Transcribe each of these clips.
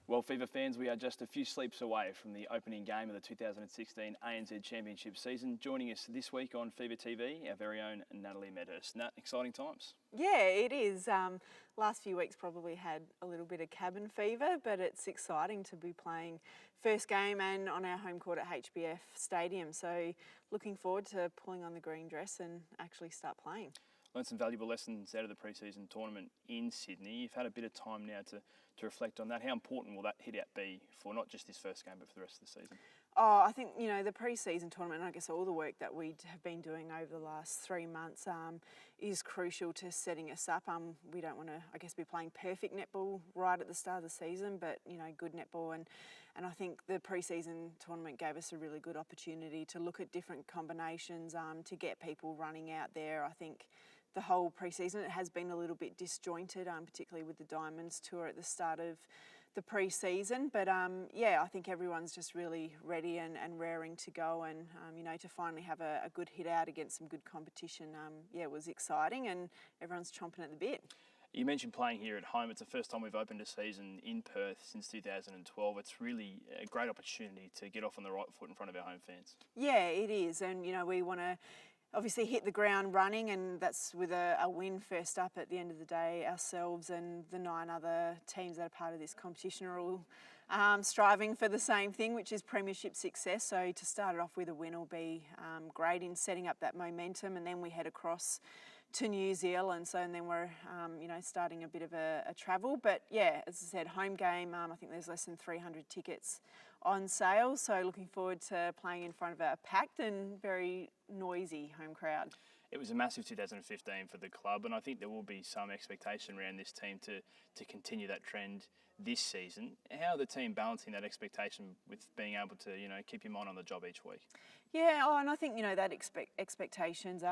Well, Fever fans, we are just a few sleeps away from the opening game of the 2016 ANZ Championship season. Joining us this week on FeverTV, our very own Natalie Medhurst. Nat, exciting times. Yeah, it is. Last few weeks probably had a little bit of cabin fever, but it's exciting to be playing first game and on our home court at HBF Stadium. So looking forward to pulling on the green dress and actually start playing. Learned some valuable lessons out of the pre-season tournament in Sydney. You've had a bit of time now to reflect on that. How important will that hit out be for not just this first game, but for the rest of the season? Oh, I think, the pre-season tournament, and I guess all the work that we have been doing over the last 3 months is crucial to setting us up. We don't want to, be playing perfect netball right at the start of the season, but, good netball. And I think the pre-season tournament gave us a really good opportunity to look at different combinations, to get people running out there. I think the whole pre-season, it has been a little bit disjointed, particularly with the Diamonds Tour at the start of the pre-season. But I think everyone's just really ready and raring to go, and to finally have a good hit out against some good competition, it was exciting, and everyone's chomping at the bit. You mentioned playing here at home. It's the first time we've opened a season in Perth since 2012. It's really a great opportunity to get off on the right foot in front of our home fans. Yeah, it is, and we want to obviously hit the ground running, and that's with a win first up. At the end of the day, ourselves and the 9 other teams that are part of this competition are all striving for the same thing, which is premiership success. So to start it off with a win will be great in setting up that momentum, and then we head across to New Zealand, and then we're starting a bit of a travel. But yeah, as I said, home game, I think there's less than 300 tickets on sale, so looking forward to playing in front of a packed and very noisy home crowd. It was a massive 2015 for the club, and I think there will be some expectation around this team to continue that trend this season. How are the team balancing that expectation with being able to keep your mind on the job each week? Yeah, and I think that expectations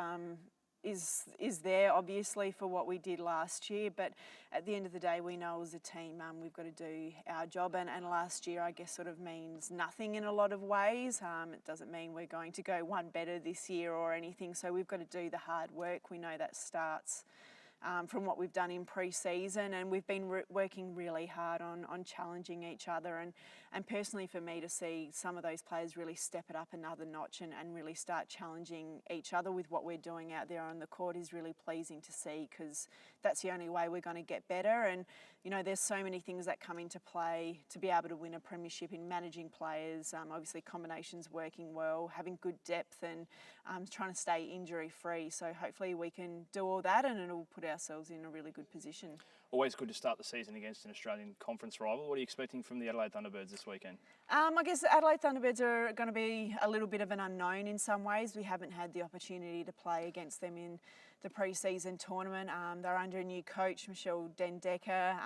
is there obviously for what we did last year, but at the end of the day we know as a team we've got to do our job, and last year I guess sort of means nothing in a lot of ways. It doesn't mean we're going to go one better this year or anything, so we've got to do the hard work. We know that starts from what we've done in pre-season, and we've been working really hard on challenging each other, and personally for me to see some of those players really step it up another notch and really start challenging each other with what we're doing out there on the court is really pleasing to see, because that's the only way we're going to get better. And there's so many things that come into play to be able to win a premiership in managing players, obviously combinations working well, having good depth, and trying to stay injury free. So hopefully we can do all that, and it'll put ourselves in a really good position. Always good to start the season against an Australian conference rival. What are you expecting from the Adelaide Thunderbirds this weekend? I guess the Adelaide Thunderbirds are going to be a little bit of an unknown in some ways. We haven't had the opportunity to play against them in the pre-season tournament. They're under a new coach, Michelle Dendecker.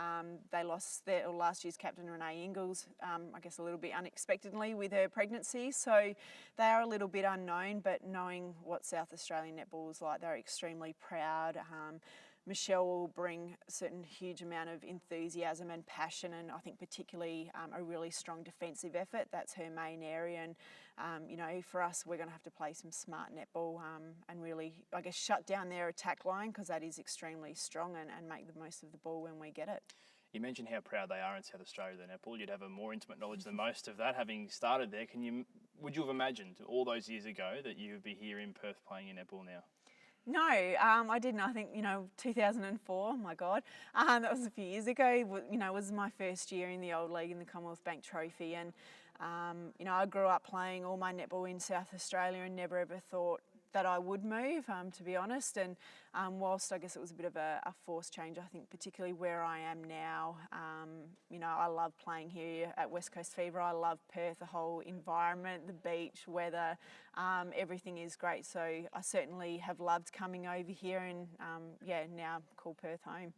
They lost their last year's captain, Renee Ingles, I guess a little bit unexpectedly with her pregnancy. So they are a little bit unknown, but knowing what South Australian netball is like, they're extremely proud. Michelle will bring a certain huge amount of enthusiasm and passion, and I think particularly a really strong defensive effort. That's her main area, and for us we're going to have to play some smart netball and really, I guess, shut down their attack line, because that is extremely strong, and make the most of the ball when we get it. You mentioned how proud they are in South Australia of the netball. You'd have a more intimate knowledge than most of that, having started there. Would you have imagined all those years ago that you would be here in Perth playing in netball now? No, I didn't. I think, 2004, oh my God, that was a few years ago. It was my first year in the old league in the Commonwealth Bank Trophy, and, I grew up playing all my netball in South Australia and never ever thought that I would move, to be honest. And whilst I guess it was a bit of a forced change, I think particularly where I am now, I love playing here at West Coast Fever. I love Perth, the whole environment, the beach, weather, everything is great. So I certainly have loved coming over here, and now call Perth home.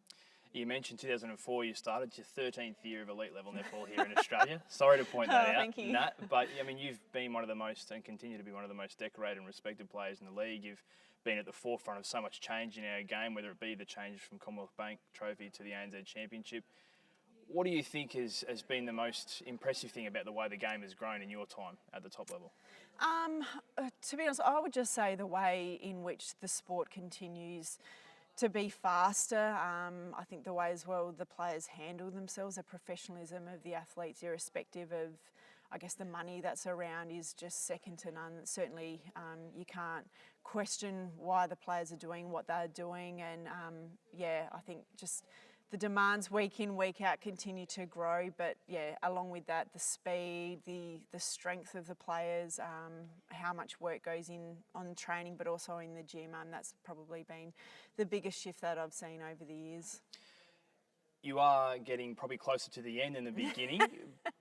You mentioned 2004, you started your 13th year of elite level netball here in Australia. Sorry to point that out, thank you. Nat, but you've been one of the most, and continue to be one of the most decorated and respected players in the league. You've been at the forefront of so much change in our game, whether it be the change from Commonwealth Bank Trophy to the ANZ Championship. What do you think has been the most impressive thing about the way the game has grown in your time at the top level? To be honest, I would just say the way in which the sport continues to be faster. I think the way as well the players handle themselves, the professionalism of the athletes, irrespective of, I guess, the money that's around, is just second to none. Certainly, you can't question why the players are doing what they're doing, and I think just the demands week in, week out continue to grow. But along with that, the speed, the strength of the players, how much work goes in on training, but also in the gym. That's probably been the biggest shift that I've seen over the years. You are getting probably closer to the end than the beginning,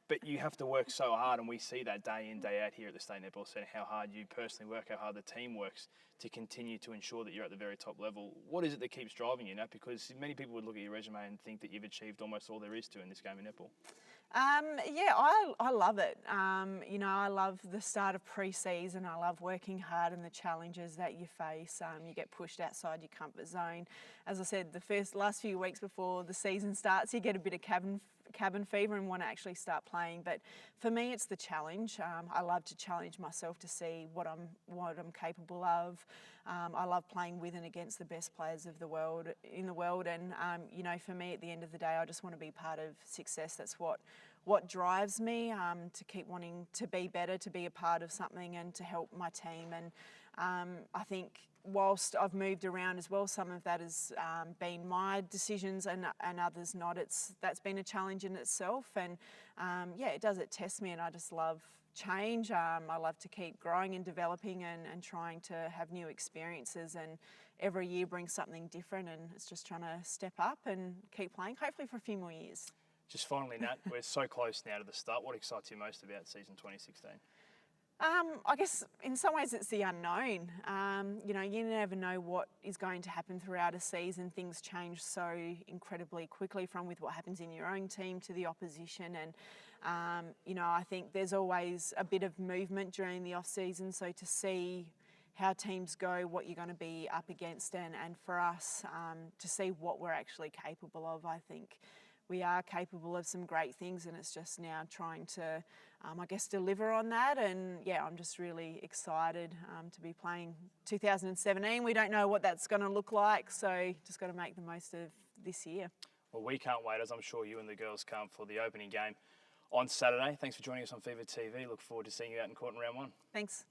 but you have to work so hard, and we see that day in, day out here at the State Netball Centre, how hard you personally work, how hard the team works to continue to ensure that you're at the very top level. What is it that keeps driving you, Nat? Because many people would look at your resume and think that you've achieved almost all there is to in this game of netball. I love it. I love the start of pre-season. I love working hard and the challenges that you face. You get pushed outside your comfort zone. As I said, the last few weeks before the season starts, you get a bit of cabin fever and want to actually start playing. But for me, it's the challenge. I love to challenge myself to see what I'm capable of. I love playing with and against the best players of the world, and for me, at the end of the day, I just want to be part of success. That's what drives me, to keep wanting to be better, to be a part of something, and to help my team. And I think whilst I've moved around as well, some of that has been my decisions and others not. That's been a challenge in itself, and it tests me, and I just love change. I love to keep growing and developing and trying to have new experiences, and every year brings something different, and it's just trying to step up and keep playing, hopefully for a few more years. Just finally, Nat, we're so close now to the start. What excites you most about season 2016? I guess in some ways it's the unknown. You never know what is going to happen throughout a season. Things change so incredibly quickly, from with what happens in your own team to the opposition. And, I think there's always a bit of movement during the off-season. So to see how teams go, what you're going to be up against, and for us to see what we're actually capable of, I think we are capable of some great things, and it's just now trying to, deliver on that. And I'm just really excited to be playing 2017. We don't know what that's going to look like, so just got to make the most of this year. Well, we can't wait, as I'm sure you and the girls can't, for the opening game on Saturday. Thanks for joining us on FeverTV. Look forward to seeing you out in court in round 1. Thanks.